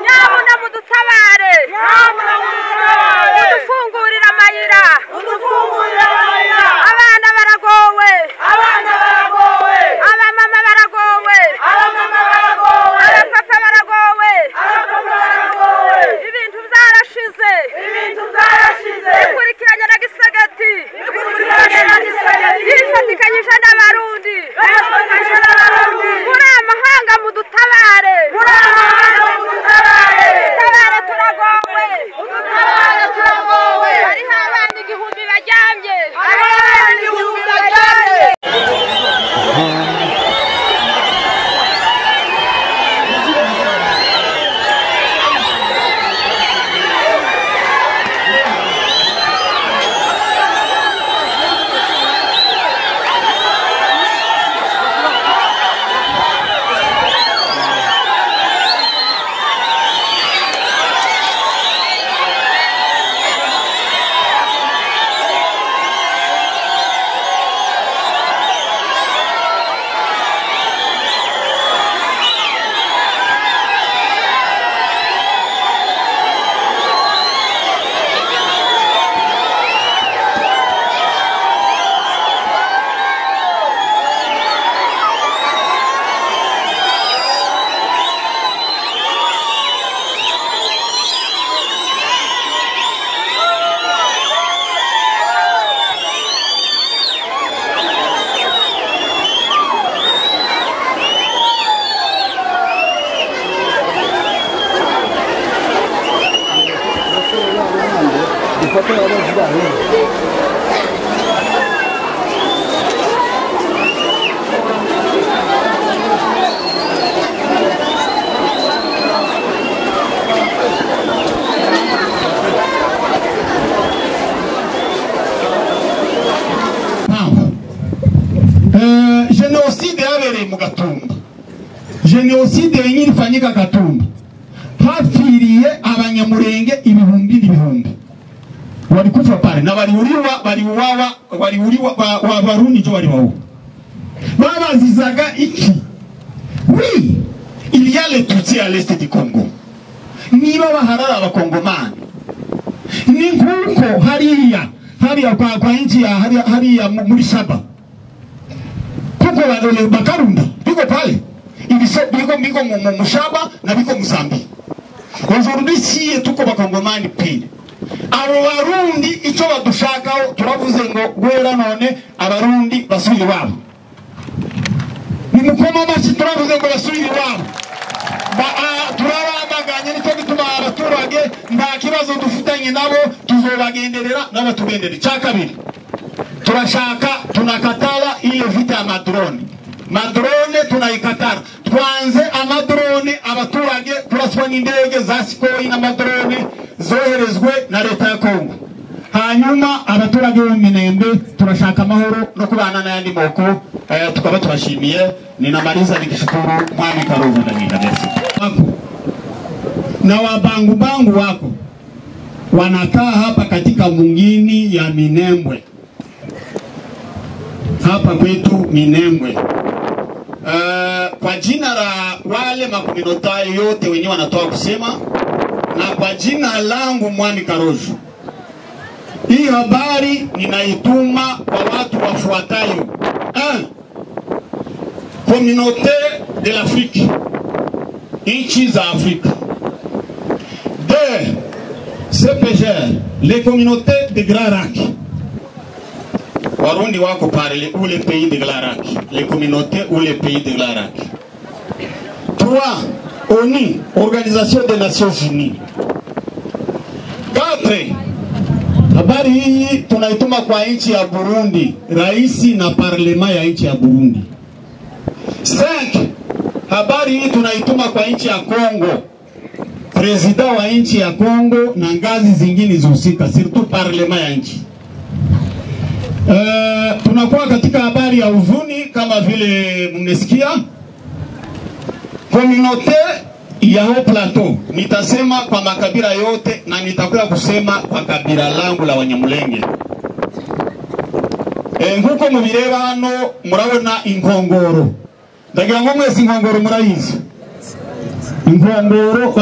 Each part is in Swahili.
nyamuna mudutabare udufungurira amayira abana baragowe abamama baragowe abapapa baragowe ibintu byarashize bikurikiranye na gisagati yifatikanyije n'abarundi muri amahanga mudutabare turagowe hariho abana igihumbi baryamye Genocide yabereye mu Gatumba. Genocide yanyirifanyika Gatumba. Hapfiriye abanyamurenge ibihumbi n'ibihumbi. Wari kufa pale na wali uriwa Barundi jo wali wao. Babazizaga iki? Oui, il y a les Tutsis à l'est du Congo. Niba baharara abakongomani. Ni nkuko hariya kwa nchi ya hariya muri Shaba. Kuko badole bakarunda biko pale ibiso biko mu Shaba na biko Mozambique. Aujourd'hui si tuko bakongomani pile abo barundi icyo badushakaho turavuze ngo gwera none abarundi basubire babo ni mukoma machi turavuze ngo basubire babo turabamaganye nicyo gituma abaturage nta kibazo dufitanye nabo tuzobagenderera n'abatugendere cyakabiri turashaka tunakatala ile vita ya madrone tunaikatara twanze amadrone abaturage kuraswa n'indege za Sikoi n'amadrone zoherezwe na leta ya Kongo hanyuma abaturage bo Minembe turashaka amahoro no kubana n'ayandi moko tukaba turashimiye ninamaliza nikishukuru Mwami Karuvu Ndagenda wako na wabangu wako wanakaa hapa katika mungini ya Minembwe hapa kwetu Minembwe. Kwa jina la wale makominota yote wenyewe wanatoa kusema na kwa jina langu Mwami Karojo, hii habari ninaituma kwa watu wafuatayo. 1. Communauté de l'Afrique, nchi za Afrika. 2. CPGR, les communautés de Grand Lac. Warundi wako pale ou les pays de Grand Lac, les communautés ou les pays de Grand Lac. 3. ONU, Organisation des Nations Unies. 4. Habari hii tunaituma kwa nchi ya Burundi, raisi na parlema ya nchi ya Burundi. 5. Habari hii tunaituma kwa nchi ya Kongo, presida wa nchi ya Kongo na ngazi zingine zihusika, surtout parlema ya nchi. Tunakuwa katika habari ya huzuni kama vile mnesikia. Communauté ya Haut Plateau, nitasema kwa makabila yote na nitakuwa kusema kwa kabila langu la Wanyamulenge. Nguko mubireba hano murabona inkongoro. Ndagira ngo mwese inkongoro murayizi. Inkongoro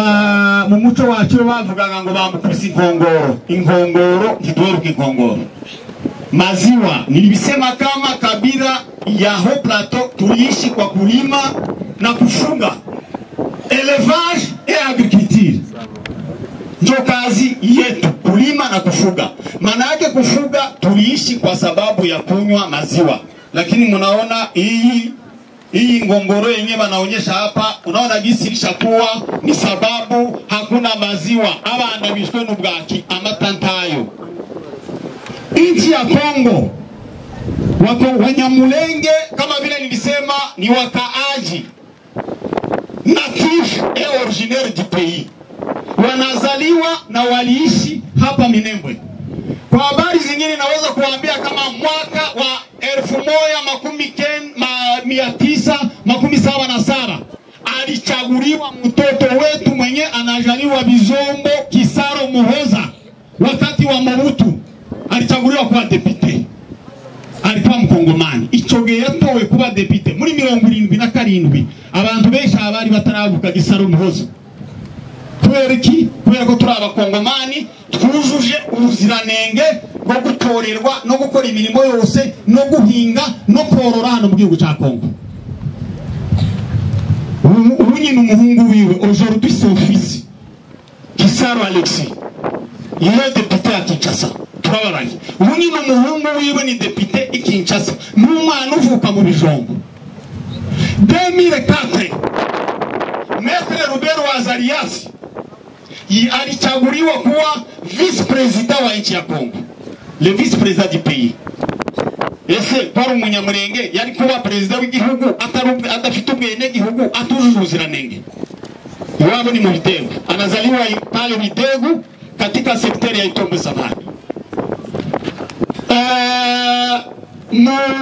mu muco wacu bavugaga ngo bamukubise inkongoro. Inkongoro ntitweruka inkongoro. Maziwa nilisema kama kabila ya Haut Plateau tuliishi kwa kulima na kufuga. Élevage et agriculture. Ndio kazi yetu, kulima na kufuga. Maana yake kufuga tuliishi kwa sababu ya kunywa maziwa. Lakini mnaona hii ngongoro yenyewe wanaonyesha hapa, unaona gisi ilishakuwa ni sababu hakuna maziwa. Abana bishwe n'ubwaki amatantayo. Nchi ya Kongo Wanyamulenge kama vile nilisema ni wakaaji natif et originaire du pays. Wanazaliwa na waliishi hapa Minembwe. Kwa habari zingine naweza kuambia kama mwaka wa 1977 alichaguliwa mtoto wetu mwenye anajaliwa Bizombo Kisaro Muhoza wakati wa Mobutu. Alichaguliwa kuwa depute. Alikuwa mkongomani. Ichoge yatowe kuba depute muri 77 abantu benshi abari bataravuka Kisaro Muhoza. Kubera ko turi abakongomani twujuje ubuziranenge bwo gutorerwa no gukora imirimo yose no guhinga no korora hano mu gihugu cya Kongo. Ubu nyine umuhungu wiwe aujourd'hui son fils Kisaro Alexis il est député à Kinshasa. Turabaraye. Ubu nyine umuhungu wiwe ni député i Kinshasa. N'umwana uvuka mu Bijombo. 2004 Maître Robert Wazarias alichaguliwa kuwa vice-président wa nchi ya Kongo. Le vice-président du pays. Ese kwa umunyamurenge yari kuwa president w'igihugu adafite ubwene gihugu atujuje ubuziranenge. Iwabo ni Muhitego. Anazaliwa pale Muhitego katika sekteri ya Itombe Savana.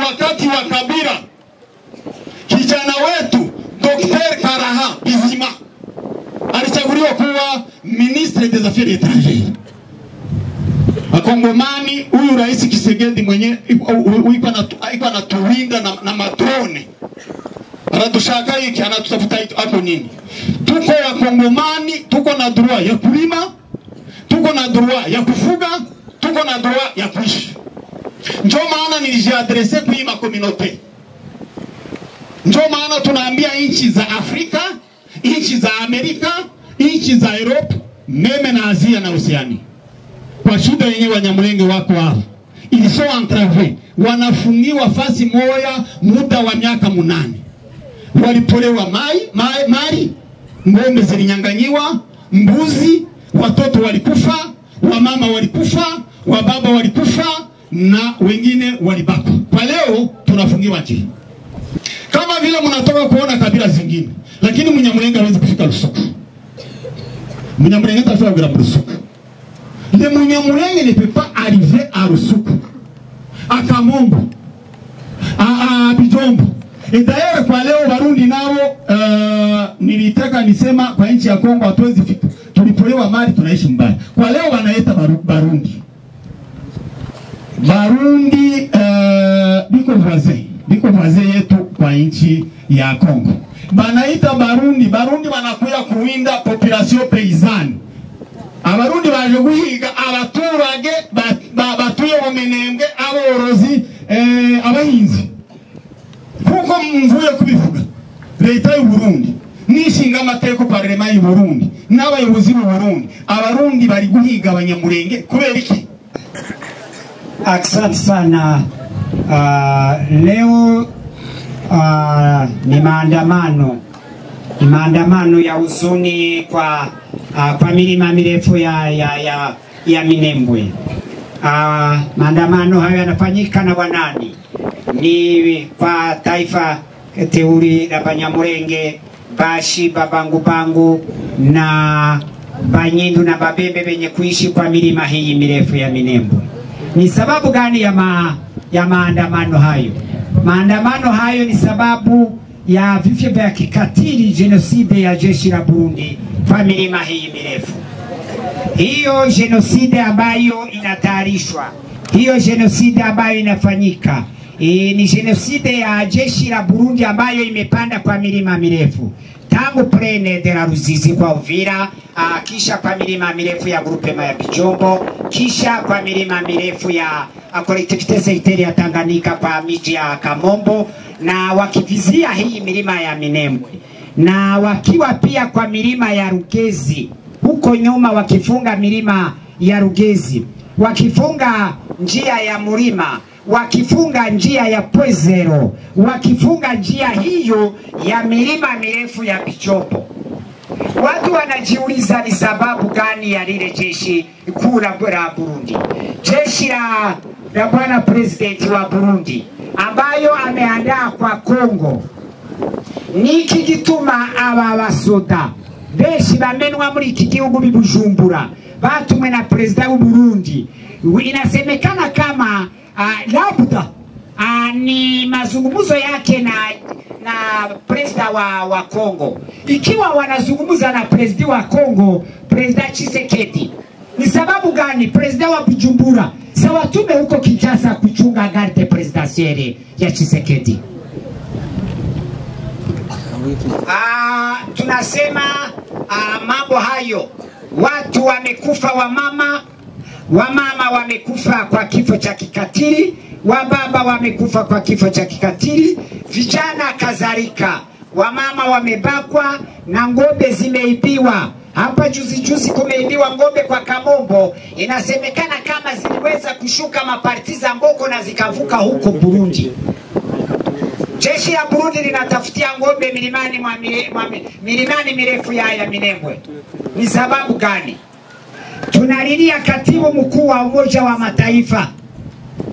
Wakati wa Kabila kijana wetu Dr. Karaha Bizima alichaguliwa kuwa ministre des affaires étrangères. Wakongomani huyu rais Kisegedi mwenye iko na tuwinda na matrone. Anatushaka hiki anatutafuta hapo nini? Tuko wakongomani, tuko na droit ya kulima, tuko na droit ya kufuga, tuko na droit ya kuishi. Ndio maana nilijiadrese kwa hii communauté. Ndio maana tunaambia nchi za Afrika, nchi za Amerika, nchi za Europe, meme na Asia na Oceania. Kwa shida yenyewe Wanyamulenge wako hapo. Ils sont entravés. Wanafungiwa fasi moja muda wa miaka 8. Walipolewa mali, ngombe zilinyang'anyiwa, mbuzi, watoto walikufa, wamama walikufa, wababa walikufa na wengine walibaka. Kwa leo tunafungiwa je. Kama vile mnatoka kuona kabila zingine, lakini Mnyamulenge hawezi kufika Rusuku. Mnyamulenge atafika kwa Rusuku. Le Mnyamulenge ne peut pas arriver à Rusuku, à Kamombo, à Bijombo. Et d'ailleurs kwa leo Barundi nao nilitaka nisema kwa nchi ya Kongo hatuwezi fika. Tulipolewa mali tunaishi mbaya. Kwa leo wanaita Barundi. Barundi biko voisin yetu kwa nchi ya Kongo. Banaita Barundi banakuya kuwinda population paysanne. Abarundi baje guhiga abaturage batuye mu Minembwe aborozi abahinzi. Kuko mvuye kubivuga leta y'u Burundi nishinga amateko parlement y'u Burundi n'abayobozi b'u Burundi abarundi bari guhiga Abanyamulenge kubera iki? Asante sana. Leo ni maandamano ya huzuni kwa milima mirefu ya Minembwe. Maandamano hayo yanafanyika na wanani? Ni kwa taifa teuri la Banyamulenge, Bashi, Babangu na Banyindu na Babembe wenye kuishi kwa milima hii mirefu ya Minembwe. Ni sababu gani ya maandamano hayo? Maandamano hayo ni sababu ya vifo vya kikatili, genocide ya jeshi la Burundi kwa milima hii mirefu. Hiyo genocide ambayo inatayarishwa, hiyo genocide ambayo inafanyika, ni genocide ya jeshi la Burundi ambayo imepanda kwa milima mirefu. tangu Plene de la Ruzizi kwa Uvira, kisha kwa milima mirefu ya grupema ya Bijombo, kisha kwa milima mirefu ya kolektivite seiteri ya Tanganyika kwa miji ya Kamombo, na wakivizia hii milima ya Minembwe, na wakiwa pia kwa milima ya Rugezi huko nyuma, wakifunga milima ya Rugezi, wakifunga njia ya Murima, wakifunga njia ya Pwezero, wakifunga njia hiyo ya milima mirefu ya Bijombo. Watu wanajiuliza ni sababu gani ya lile jeshi kuu la Burundi, jeshi la bwana presidenti wa Burundi ambayo ameandaa kwa Kongo. Niki gituma aba basoda benshi bamenwa muri iki gihugu bibujumbura batumwe na president wa Burundi? Inasemekana kama labda ni mazungumzo yake na president wa Kongo. Ikiwa wanazungumza na president wa Kongo, president Tshisekedi, ni sababu gani president wa Bujumbura sawa tume huko Kinshasa kuchunga garde presidentielle ya Tshisekedi? Tunasema mambo hayo, watu wamekufa, wamama wamekufa kwa kifo cha kikatili, wababa wamekufa kwa kifo cha kikatili, vijana kadhalika. Wamama wamebakwa na ngombe zimeibiwa. Hapa juzi kumeibiwa ngombe kwa Kamombo. Inasemekana kama ziliweza kushuka mapartiza Mboko na zikavuka huko Burundi. Jeshi la Burundi linatafutia ngombe milimani mirefu ya Minembwe. Ni sababu gani? Tunalilia katibu mkuu wa Umoja wa Mataifa,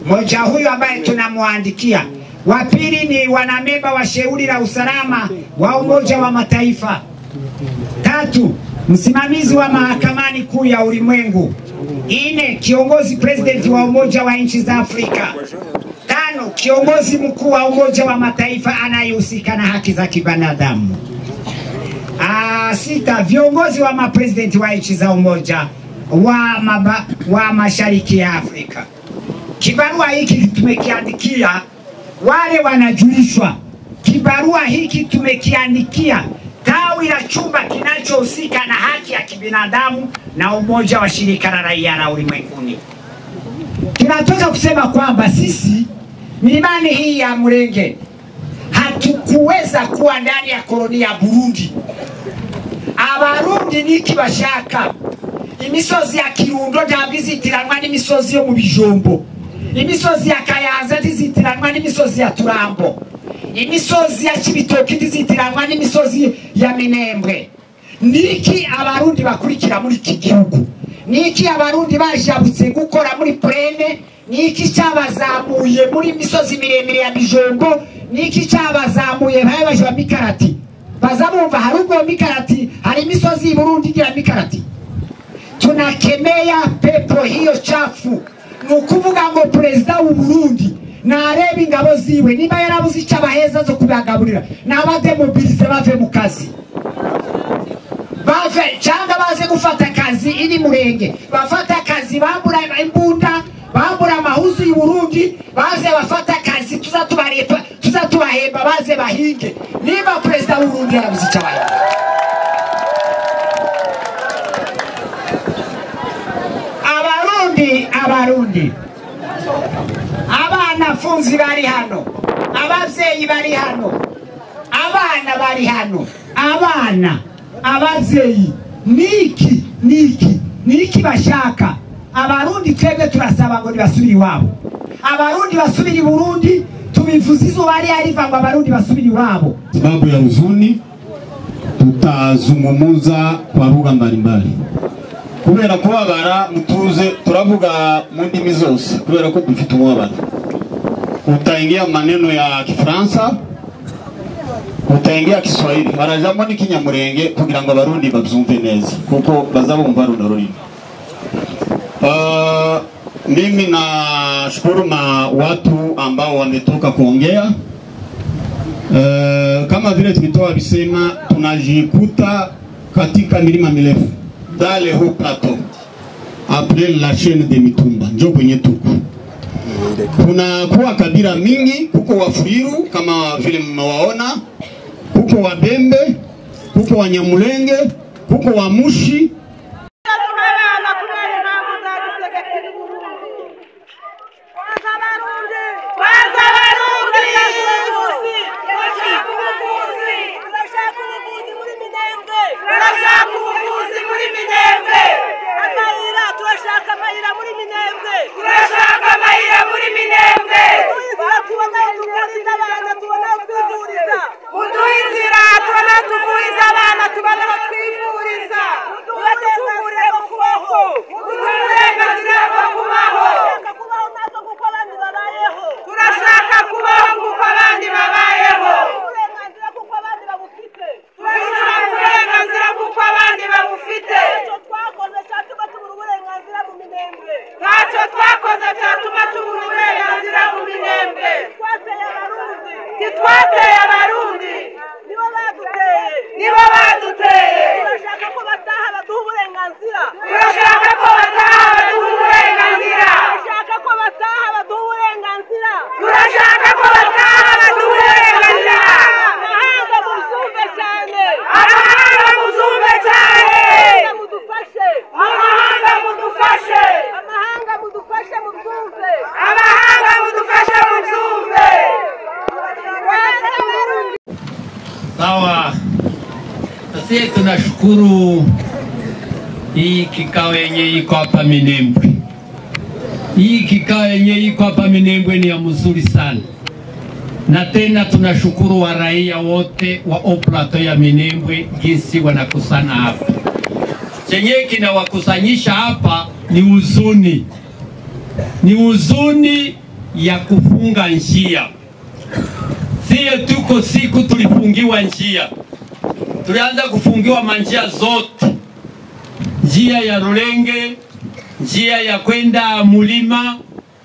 mmoja huyu ambaye tunamuandikia. Wa pili ni wanamemba wa shauri la usalama wa Umoja wa Mataifa. Tatu, msimamizi wa mahakamani kuu ya ulimwengu. Ine, kiongozi presidenti wa Umoja wa Nchi za Afrika. Tano, kiongozi mkuu wa Umoja wa Mataifa anayehusika na haki za kibinadamu. Sita, viongozi wa mapresidenti wa nchi za Umoja wa Mashariki ya Afrika. Kibarua hiki tumekiandikia, wale wanajulishwa. Kibarua hiki tumekiandikia tawi la chumba kinachohusika na haki ya kibinadamu na umoja wa shirika la raia la ulimwenguni. Tunatoka kusema kwamba sisi milimani hii ya Murenge hatukuweza kuwa ndani ya koloni ya Burundi. Abarundi niki bashaka imisozi ya Kirundo ndabizitiranwa n'imisozi yo mu Bijombo, imisozi ya Kayanza ndizitiranwa n'imisozi ya Turambo, imisozi ya Kibitoki ndizitiranwa n'imisozi ya Minembwe. Niki abarundi bakurikira muri iki gihugu? Niki abarundi bajabutse gukora muri Plene? Niki cyabazamuye muri misozi miremire ya Bijombo? Niki cyabazamuye baje wa Mikarati? Bazabumva harugo Mikarati, hari misozi i Burundi igira Mikarati. Tunakemea pepo hiyo chafu. Nukuvuga ngo president w'u Burundi nareba ingabo ziwe niba yarabuze icabaheza zo kubagaburira n'abademobilize bave mu kazi, bave cyangwa baze gufata kazi ini Murenge, bafata kazi bambura imbunda, bambura amahuzu y'u Burundi, baze bafata kazi tuzatubahemba baze bahinge. Niba president w'u Burundi yarabuze icabaheza, Abarundi abana funzi bari hano, abavyeyi bari hano, abana bari hano, abavyeyi niki bashaka? Abarundi twebwe turasaba ngo nibasubire iwabo, abarundi basubire i Burundi. Tubivuze izuba riva ngo abarundi basubire iwabo. Sababu ya huzuni tutazungumuza kwa lugha mbalimbali. Kubera kubabara mutuze turavuga mu ndimi zose kubera ko dufite umubabaro. Utaingia maneno ya Kifaransa, utaingia Kiswahili, harajamo n'ikinyamurenge kugira ngo abarundi babyumve neza kuko bazabumva runo rurimi. Mimi na shukuru watu ambao wametoka kuongea. Kama vile tumetoa bisema, tunajikuta katika milima mirefu dans le haut plateau après la chaîne de Mitumba, njo kwenye tuko. Kuna kuwa kabila mingi, kuko Wafuliru kama vile mmewaona, kuko Wabembe, kuko Wanyamulenge, kuko Wamushi. Sawa. Sisi tunashukuru hii kikao yenye iko hapa Minembwe. Hii kikao yenye iko hapa Minembwe ni ya mzuri sana. Na tena tunashukuru wa raia wote wa Plateau ya Minembwe jinsi wanakusana hapa. Chenye kinawakusanyisha hapa ni huzuni. Ni huzuni ya kufunga njia. Siye tuko siku tulifungiwa njia. Tulianza kufungiwa manjia zote. Njia ya Rulenge, njia ya kwenda Mulima,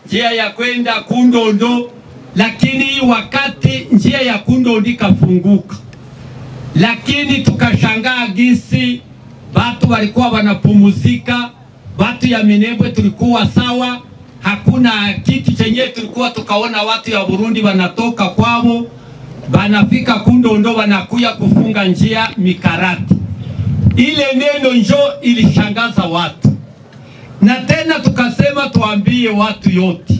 njia ya kwenda Kundondo, lakini wakati njia ya Kundondo ikafunguka. Lakini tukashangaa gisi watu walikuwa wanapumuzika, watu ya Minembwe tulikuwa sawa, hakuna kitu chenye tulikuwa tukaona watu ya Burundi wanatoka kwao, banafika Kundondo wanakuya kufunga njia mikarati. Ile neno njo ilishangaza watu. Na tena tukasema tuambie watu yote.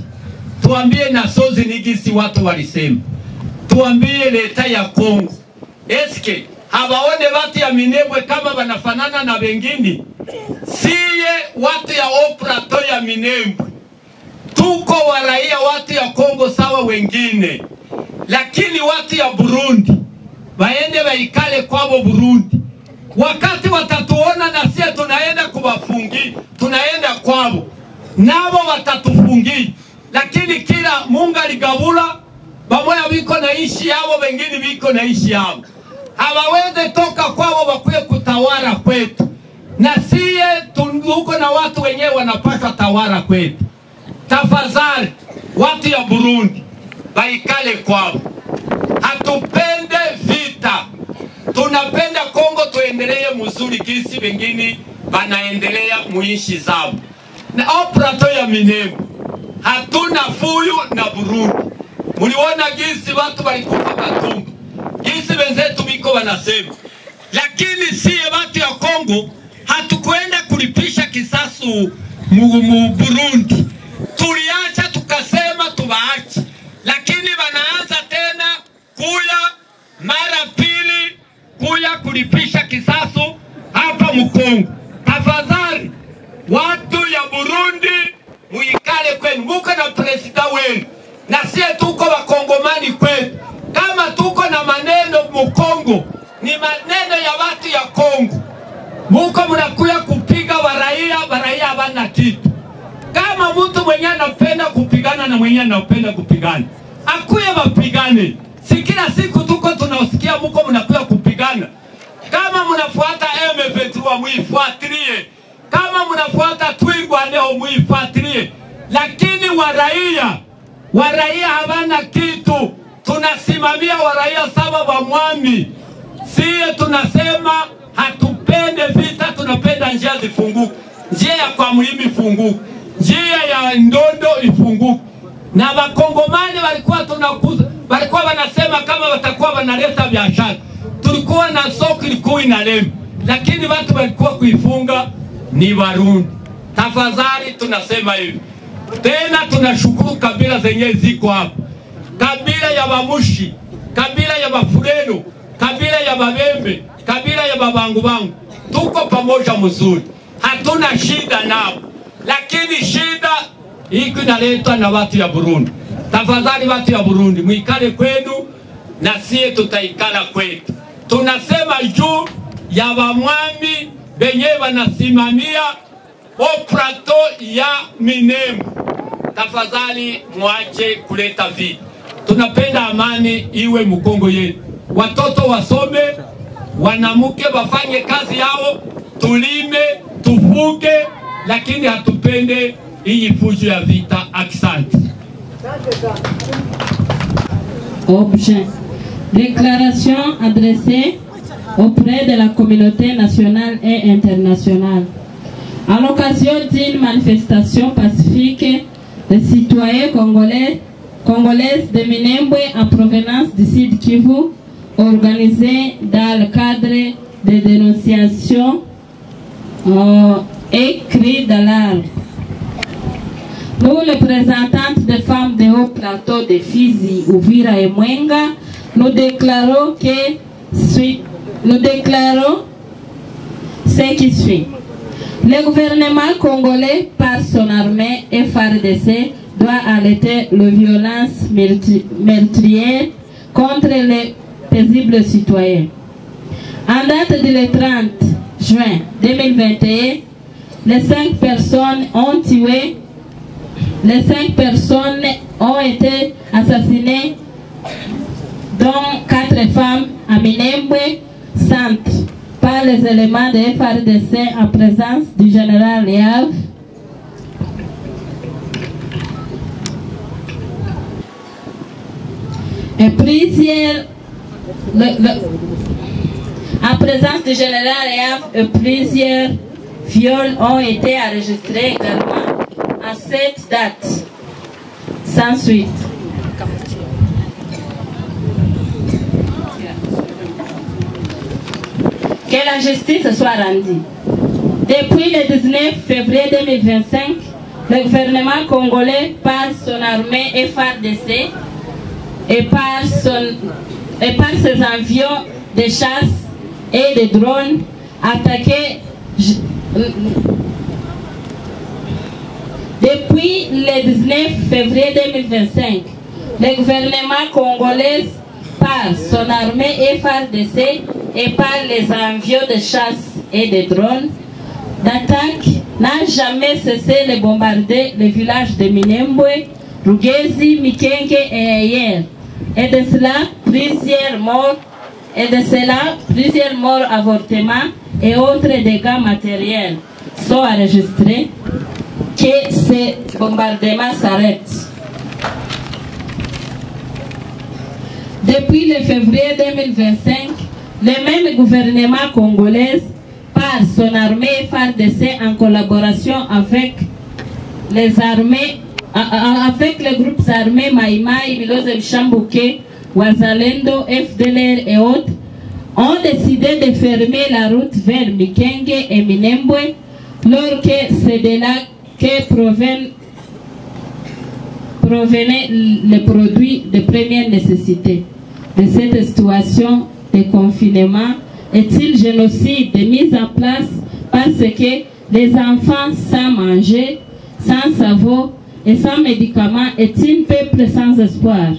Tuambie na sozi nigisi watu walisema. Tuambie leta ya Kongo. Eske hawaone watu ya Minembwe kama wanafanana na wengine? Siye watu ya Plateau ya Minembwe tuko waraia watu ya Kongo sawa wengine. Lakini watu ya Burundi waende waikale kwao Burundi. Wakati watatuona na sisi tunaenda kuwafungi, tunaenda kwao, nao watatufungi. Lakini kila Mungu aligabula, bamoya wiko na ishi yao, wengine wiko na ishi yao. Hawaweze toka kwao wakuye kutawala kwetu. Na siye tuko na watu wenyewe wanapaswa tawala kwetu. Tafadhali watu ya Burundi waikale kwao. Hatupende vita. Tunapenda Kongo tuendelee mzuri kisi wengine banaendelea muishi zao. Na Plateau ya Minembwe hatuna fuyu na Burundi. Muliona gisi watu walikufa Katumba, gisi wenzetu biko wanasema. Lakini siye watu ya Kongo hatukwenda kulipisha kisasu mu Burundi. Tuliacha tukasema tubaachi. Lakini wanaanza tena kuya mara pili kuya kulipisha kisasu hapa Mkongo. Tafadhali watu ya Burundi muikale kwenu, muko na presida wenu. Na siye tuko wakongomani kwetu. Kama tuko na maneno Mkongo, ni maneno ya watu ya Kongo. Muko mnakuya kupiga waraia hawana kitu. Kama mtu mwenye anapenda kupigana na mwenye anapenda kupigana, akuye wapigane. Si kila siku tuko tunasikia muko mnakuya kupigana. Kama mnafuata M23 muifuatilie. Kama mnafuata Twirwaneho muifuatilie. Lakini waraia hawana kitu. Tunasimamia waraia sawa wa mwami. Siye tunasema hatupende vita, tunapenda njia zifunguke. Njia ya kwa Mlimi ifunguke. Njia ya Ndondo ifunguke. Na wakongomani walikuwa wanasema kama watakuwa wanaleta biashara. tulikuwa na soko ilikuwa inalema, lakini watu walikuwa kuifunga ni Warundi. Tafadhali tunasema hivi. Tena tunashukuru kabila zenye ziko hapa. Kabila ya Bamushi, kabila ya Bafulero, kabila ya Babembe, kabila ya Babangubangu. Tuko pamoja mzuri. Hatuna shida nao. Lakini shida iko inaletwa na watu ya Burundi. Tafadhali watu ya Burundi, muikale kwenu na sie tutaikala kwetu. Tunasema juu ya wamwami benye wanasimamia o plateau ya Minembwe. Tafadhali mwache kuleta vita. Tunapenda amani iwe Mkongo yetu. Watoto wasome, wanamuke wafanye kazi yao, tulime, tufuge, lakini hatupende hii fujo ya vita. Asante. Objet. Déclaration adressée auprès de la communauté nationale et internationale. À l'occasion d'une manifestation pacifique, les citoyens congolaises de Minembwe en provenance du Sud Kivu, organisée dans le cadre de dénonciations et cris d'alarme. Nous, les représentantes des femmes de haut plateau de Fizi, Uvira et Mwenga, nous déclarons ce qui suit. Le gouvernement congolais, par son armée FARDC, doit arrêter les violences meurtrières contre les paisibles citoyens. En date du 30 juin 2021, les 5 personnes ont été assassinées, dont 4 femmes à Minembwe Centre, par les éléments de FARDC en présence du général Léav. Et plusieurs, en présence du général Léav, plusieurs viols ont été enregistrés également à cette date, sans suite. Que la justice soit rendue. Depuis le 19 février 2025, le gouvernement congolais, par son armée FARDC et par ses avions de chasse et de drones, attaqué depuis le 19 février 2025, le gouvernement congolais, par son armée FARDC et par les avions de chasse et de drones d'attaque, n'a jamais cessé de bombarder les villages de Minembwe, Rugezi, Mikenge et ailleurs. Et de cela, plusieurs morts, avortements et autres dégâts matériels sont enregistrés. Que ces bombardements s'arrêtent. Depuis le février 2025, le même gouvernement congolais, par son armée FARDC en collaboration avec les groupes armés Maïmaï, Milosev Chambouke, Wazalendo, FDLR et autres, ont décidé de fermer la route vers Mikenge et Minembwe, alors que c'est de là que provenaient les produits de première nécessité. De cette situation de confinement est-il génocide mis en place parce que les enfants sans manger, sans savon et sans médicaments est un peuple sans espoir.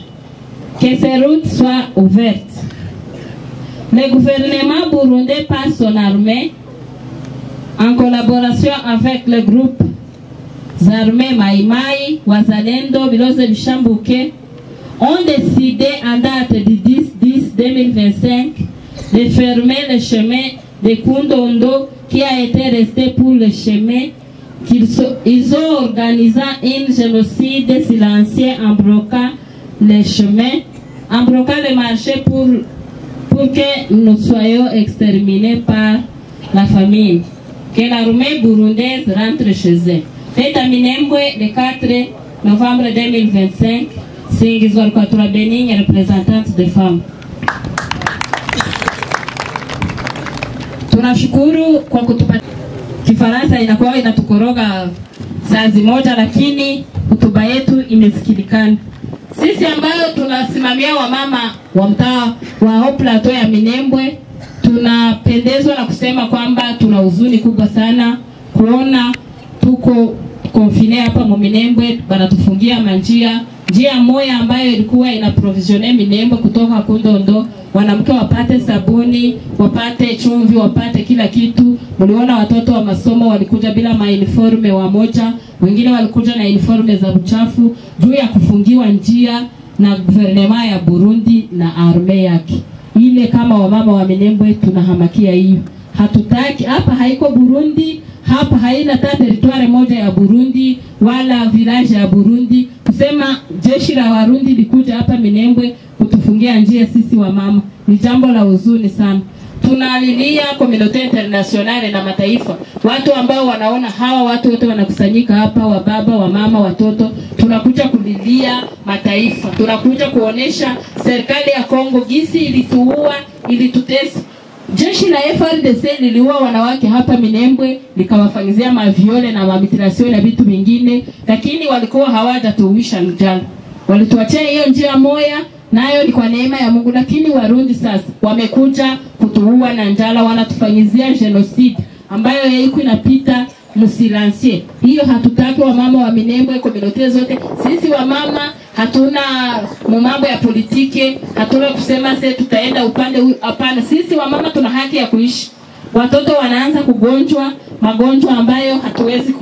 Que ces routes soient ouvertes. Le gouvernement burundais, par son armée, en collaboration avec le groupe armés Maïmaï, Wazalendo, Biloze Bichambuke, ont décidé en date du 10-10-2025 de fermer le chemin de Kundondo qui a été resté pour le chemin. Ils ont organisé un génocide silencieux en bloquant les chemins, en bloquant le marché pour que nous soyons exterminés par la famine. Que l'armée burundaise rentre chez eux. Fête à Minembwe le 4 novembre 2025. Singizwa Kwatura Benigne, représentante des femmes. Tunashukuru kwa kutupa Kifaransa inakuwa inatukoroga saa zimoja, lakini hotuba yetu imesikilikana. Sisi ambao tunasimamia wamama wa mtaa wa Haut Plateau ya Minembwe, tunapendezwa na kusema kwamba tuna huzuni kubwa sana kuona tuko konfine hapa mu Minembwe, banatufungia njia moja ambayo ilikuwa ina provisione Minembwe kutoka Kundondo, wanamke wapate sabuni, wapate chumvi, wapate kila kitu. Mliona watoto wa masomo walikuja bila uniforme wamoja, wengine walikuja na uniforme za uchafu juu ya kufungiwa njia na guvernema ya Burundi na arme yake. Ile kama wamama wa Minembwe tunahamakia hiyo. Hatutaki hapa, haiko Burundi, hapa haina hata territoire moja ya Burundi wala village ya Burundi. Kusema jeshi la Warundi likuja hapa Minembwe kutufungia njia sisi wa mama ni jambo la huzuni sana. Tunalilia community international na mataifa, watu ambao wanaona hawa watu wote wanakusanyika hapa, wa baba, wa mama, watoto. Tunakuja kulilia mataifa, tunakuja kuonesha serikali ya Kongo gisi ilituua, ilitutesa. Jeshi la FARDC liliua wanawake hapa Minembwe, likawafanyizia maviole na mamitrasio na vitu vingine, lakini walikuwa hawajatuwisha njala. Walituachia hiyo njia moja, nayo ni kwa neema ya Mungu. Lakini Warundi sasa wamekuja kutuua na njala, wanatufanyizia genocide ambayo yaiku inapita musilansie. Hiyo hatutaki wamama wa Minembwe, community zote. Sisi wamama hatuna mambo ya politiki, hatuna kusema sasa tutaenda upande huu, hapana. Sisi wamama tuna haki ya kuishi. Watoto wanaanza kugonjwa magonjwa ambayo hatuwezi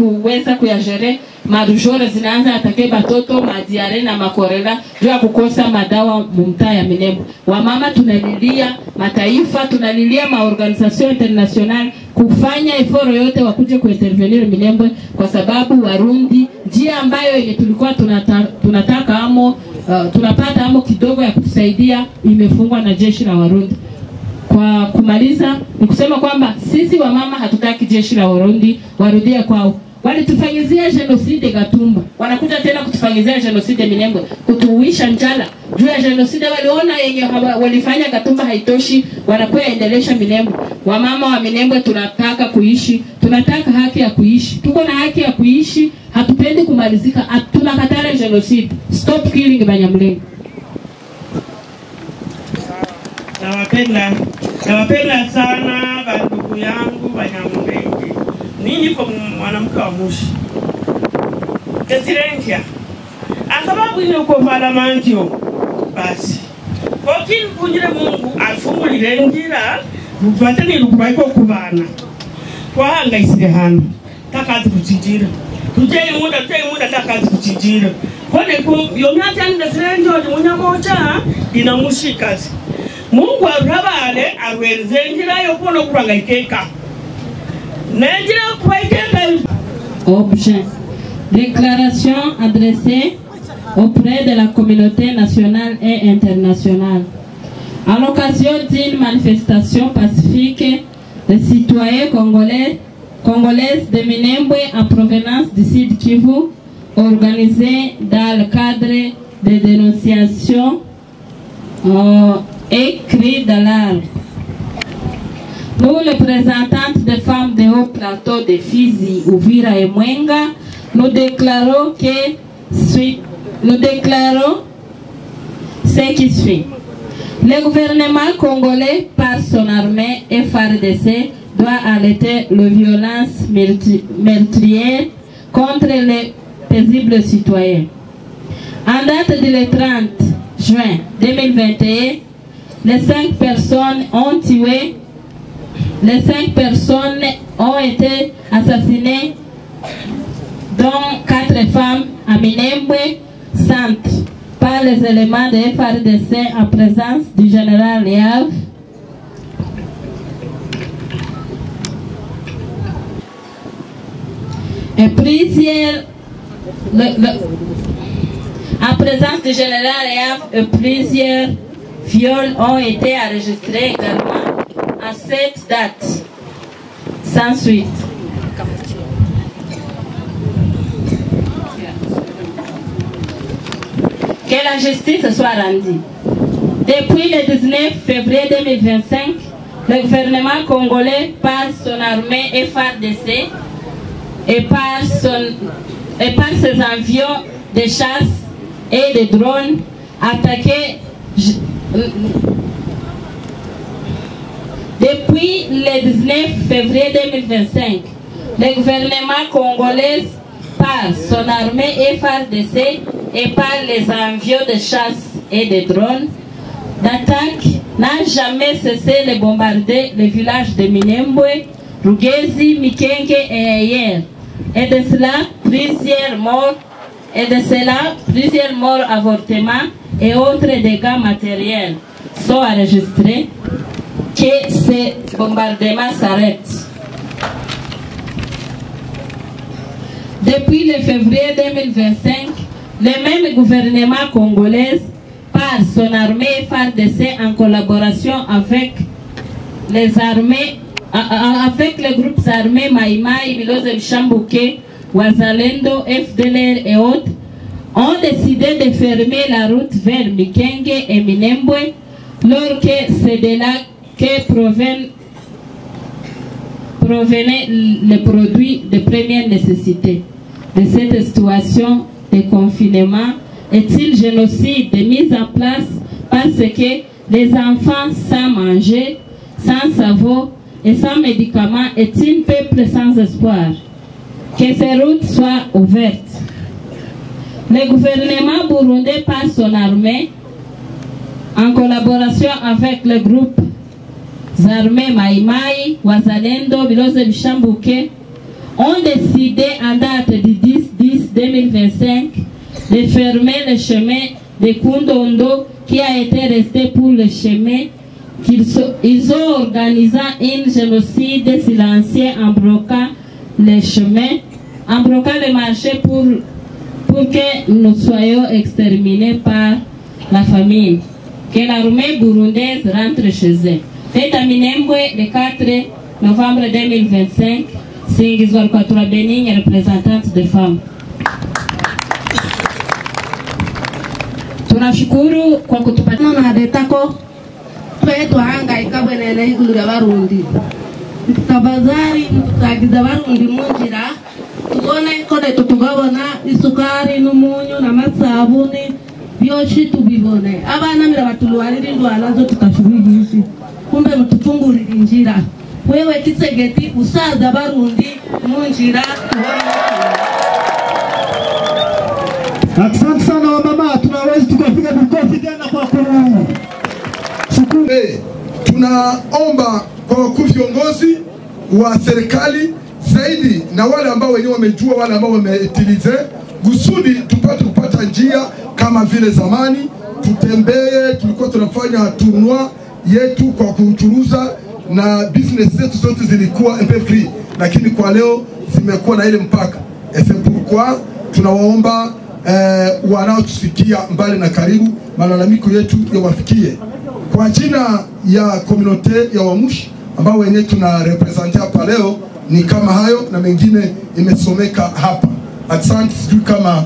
kuyajere. Marujore zinaanza atake batoto, madiare na makorela juu ya kukosa madawa mumtaa ya Minembwe. Wamama tunalilia mataifa, tunalilia maorganisation international kufanya effort yote wakuje kuintervenir Minembwe, kwa sababu Warundi njia ambayo ile tulikuwa tunataka amo tunapata amo kidogo ya kutusaidia imefungwa na jeshi la Warundi. Kwa kumaliza ni kusema kwamba sisi wamama hatutaki jeshi la Warundi warudie kwao. Walitufanyizia genocide Gatumba, wanakuja tena kutufanyizia genocide Minembwe, kutuuisha njala. Juu ya genocide waliona yenye walifanya Gatumba haitoshi, wanakuwa endelesha Minembwe. Wamama wa Minembwe tunataka kuishi, tunataka haki ya kuishi. Tuko na haki ya kuishi, hatupendi kumalizika, tunakatala genocide. Stop killing Banyamulenge. Nawapenda sana bandugu yangu Banyamulenge. Nini kwa mwanamke wa mushi Tesirentia akababu ine uko valamantio basi kwa kini kunjire Mungu afungulire njira mupatani lukubaiko kubana kwa hanga isire hano takazi kuchijira tujei muda takazi kuchijira kwa neku yomyati yani Tesirentia wadi munyamoja inamushikazi Mungu arabale arwenze njira yokono kuranga ikeka. Objet. Déclaration adressée auprès de la communauté nationale et internationale. À l'occasion d'une manifestation pacifique des citoyens congolaises de Minembwe en provenance du Sud Kivu, organisée dans le cadre de dénonciations et cris d'alarme. Nous, les représentantes des femmes de Haut Plateau de Fizi, Uvira et Mwenga, nous déclarons ce qui suit. Le gouvernement congolais, par son armée FARDC, doit arrêter les violences meurtrières contre les paisibles citoyens. En date du 30 juin 2021, les 5 personnes ont été assassinées, dont 4 femmes à Minembwe Centre, par les éléments de FARDC en présence du général Liav. Et plusieurs, en présence du général Liav, plusieurs viols ont été enregistrés également à cette date, sans suite. Que la justice soit rendue. Depuis le 19 février 2025, Le gouvernement congolais, par son armée FARDC et par ses avions de chasse et de drones, attaqué depuis le 19 février 2025. Le gouvernement congolais, par son armée FARDC et par les avions de chasse et de drones d'attaque, n'a jamais cessé de bombarder les villages de Minembwe, Rugezi, Mikenge et ailleurs. Et de cela, plusieurs morts, avortements et autres dégâts matériels sont enregistrés. Que ces bombardements s'arrêtent. Depuis le février 2025, le même gouvernement congolais, par son armée FARDC en collaboration avec les armées, avec les groupes armés Maïmaï, Miloze Mshambouke, Wazalendo, FDLR et autres, ont décidé de fermer la route vers Mikenge et Minembwe, alors que c'est de là que provenaient les produits de première nécessité. De cette situation de confinement est-il génocide mis en place parce que les enfants sans manger, sans savon et sans médicaments est-il peuple sans espoir? Que ces routes soient ouvertes. Le gouvernement burundais par son armée, en collaboration avec le groupe armés Maïmaï, Wazalendo, Miloze Mshambouke, ont décidé en date du 10-10-2025 de fermer le chemin de Kundondo qui a été resté pour le chemin qu'ils ont organisé un génocide silencieux en bloquant le chemin, en bloquant le marché pour que nous soyons exterminés par la famine. Que l'armée burundaise rentre chez eux. Fête à Minembwe le 4 novembre 2025. Singizwa Kwatura Benigne, représentante des femmes. Tunashukuru kwa kutupatia na detako kwetu hangaika bwenene igulira barundi. Tabazari tutagiza barundi munjira tubone kode tutugabona isukari n'umunyu n'amasabuni byoshi tubibone. Abana mira batuluwarira indwara zo tukashubirisi. Kumbe mutufungurira injira. Wewe Kisegeti usaza barundi munjira Asante sana wa mama, tunaweza tukapiga mikofi tena kwa shukuru. Tunaomba kwa wakuu viongozi wa serikali zaidi na wale ambao wenyewe wamejua, wale ambao wameitilize kusudi tupate kupata njia kama vile zamani. Tutembee, tulikuwa tunafanya tournoi yetu kwa kuchuruza na business zetu zote zilikuwa un peu free, lakini kwa leo zimekuwa na ile mpaka. C'est pourquoi tunawaomba wanaotusikia mbali na karibu, malalamiko yetu yawafikie. Kwa jina ya communauté ya Wamushi ambao wenyewe tuna represent hapa leo ni kama hayo na mengine imesomeka hapa. Asante, sijui kama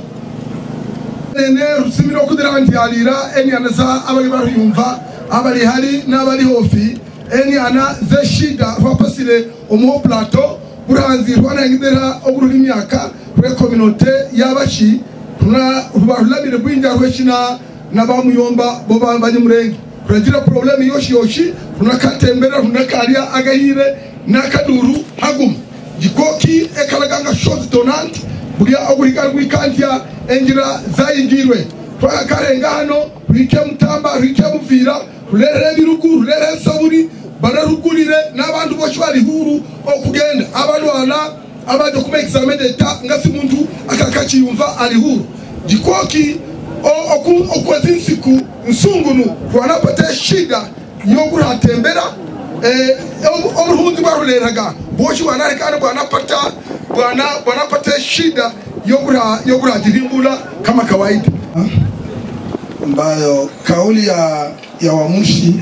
nene rusimiro kudirandi alira eni anaza abali bariyumva abali hali n'abali hofi eni ana zeshida wapasile omo plateau uranzi rwana ngidera oguru imyaka kwe communauté yabashi tuna rubarulabire bwinja rweshina nabamuyomba bo banyamurenge turagira problem yoshi tunakatembera tunakaria agahire nakaduru hagum jikoki ekalaganga short donant buya ogurika rwikantia engira zayingirwe twakarenga hano rike mutamba rike muvira rurere birugu rurere saburi bararugurire n'abantu bose bari huru okugenda abalwana abaje kuma examen d'etat ngasi muntu akakachiyumva ali huru jikoki okwazinsiku nsungunu twanapata shida nyogura atembera omuhunzi baruleraga bose wanarekana bwanapata shida yogura jirimbula kama kawaida, ambayo kauli ya Wamushi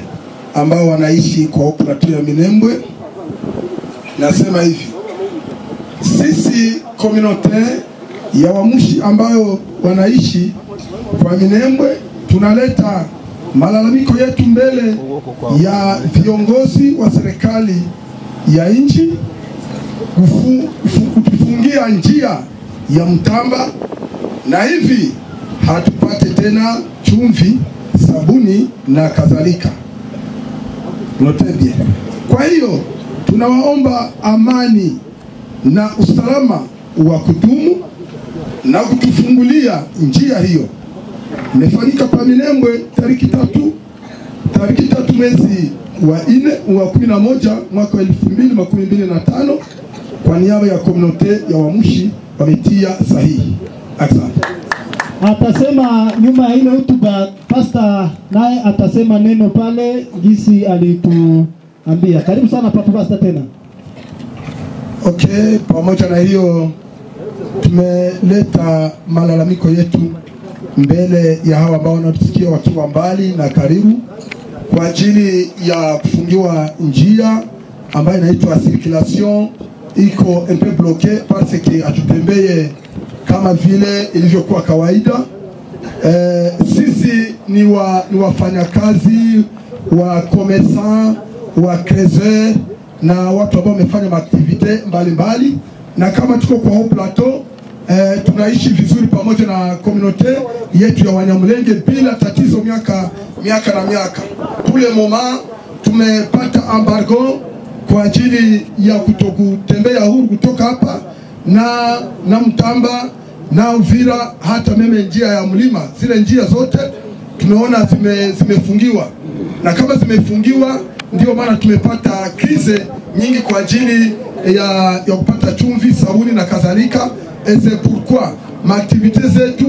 ambao wanaishi kwa plateau ya Minembwe nasema hivi: sisi communauté ya Wamushi ambayo wanaishi kwa Minembwe tunaleta malalamiko yetu mbele ya viongozi wa serikali ya nchi kutufungia njia ya Mtamba, na hivi hatupate tena chumvi, sabuni na kadhalika. Notebie. Kwa hiyo tunawaomba amani na usalama wa kudumu na kutufungulia njia hiyo. Imefanyika pa Minembwe tariki tatu mwezi wa 11 mwaka 2025 kwa niaba ya komunote ya Wamushi wametia sahihi. Asante. Atasema nyuma ya ile hotuba pasta naye atasema neno pale jinsi alituambia. Karibu sana papa pasta tena. Okay, pamoja na hiyo tumeleta malalamiko yetu mbele ya hawa ambao wanatusikia wakiwa mbali na karibu kwa ajili ya kufungiwa njia ambayo inaitwa circulation iko un peu bloquée parce que atutembeye kama vile ilivyokuwa kawaida. Sisi ni wafanyakazi wa commerçant wa creuser na watu ambao wamefanya maaktivite mbalimbali, na kama tuko kwa haut plateau tunaishi vizuri pamoja na komunote yetu ya Wanyamulenge bila tatizo miaka na miaka. Tule moment tumepata embargo kwa ajili ya kutokutembea huru kutoka hapa na Mtamba na Uvira, hata meme njia ya mlima, zile njia zote tumeona zimefungiwa, na kama zimefungiwa ndio maana tumepata krize nyingi kwa ajili ya kupata chumvi, sabuni na kadhalika. Et c'est pourquoi ma activité zetu